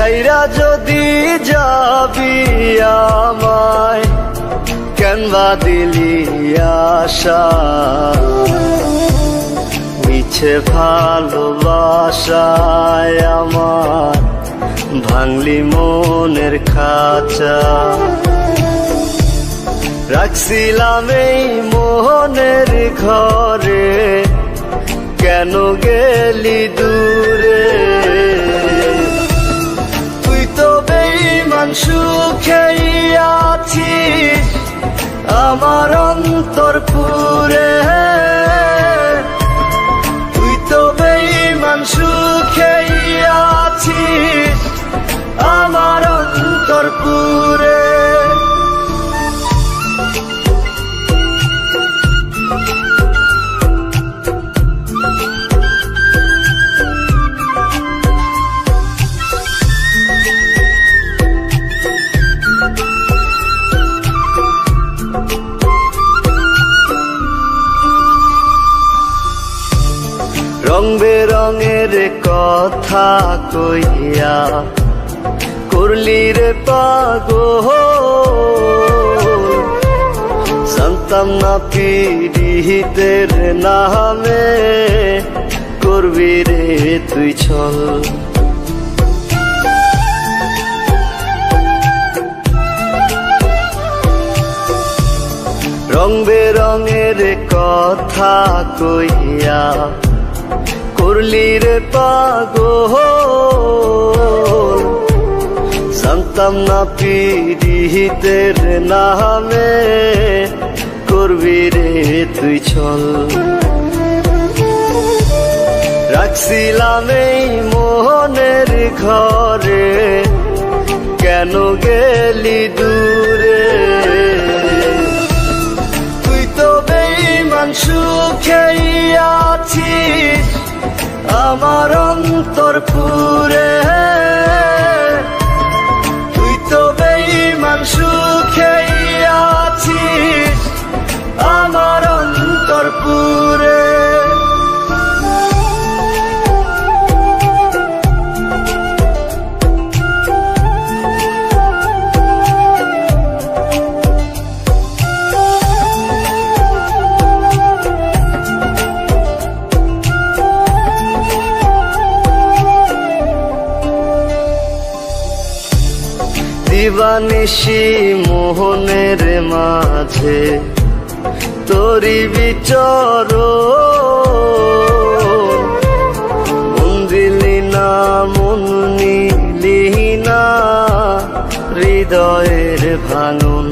ছাইরা যদি যাবি আমায়, কেনবা দিলি আশা, মিছে ভালোবাসায় আমার ভাঙলি মনের খাঁচা। রাখছিলাম এই মোহনের ঘরে, কেন গেলি দূরে? তুই তো বেঈমান সুখেই আছিস আমার অন্তর পুরে, তুই তো বেঈমান সুখেই আছিস আমার অন্তর পুরে। রং বেরঙের কথা কইয়া করলি রে পাগল, জানতাম না পীড়িতের নামে করবি রে তুই ছল। রং বেরঙের কথা কইয়া করলি রে পাগল, জানতাম না পীড়িতের নামে করবি রে তুই ছল। রাখছিলাম এই মোহনের ঘরে, কেন গেলি দূরে? তুই তো বেঈমান সুখেই আছিস আমার অন্তর পুরে, তুই তো বেঈমান সুখেই আছিস আমার অন্তর পুরে। দিবানিশি মোহনের মাঝে তোরি বিচর, মন দিলি না মন নিলি না হৃদয়ের ভাঙন।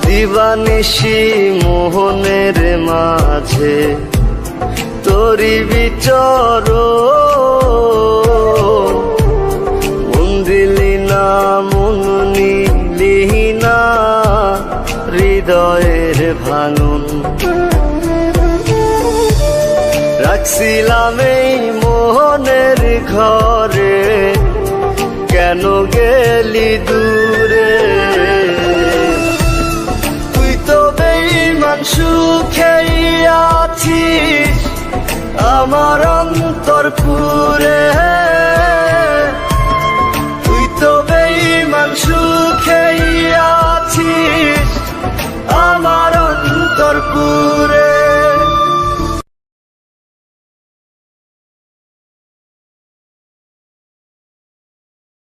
দিবানিশি মোহনের মাঝে তোরি বিচর, মন দিলি না মন নিলি না হৃদয়ের ভাঙন। রাখছিলাম এই মোহনের ঘরে, কেন গেলি দূরে? তুই তো বেঈমান সুখেই আছিস আমার অন্তর পুরে।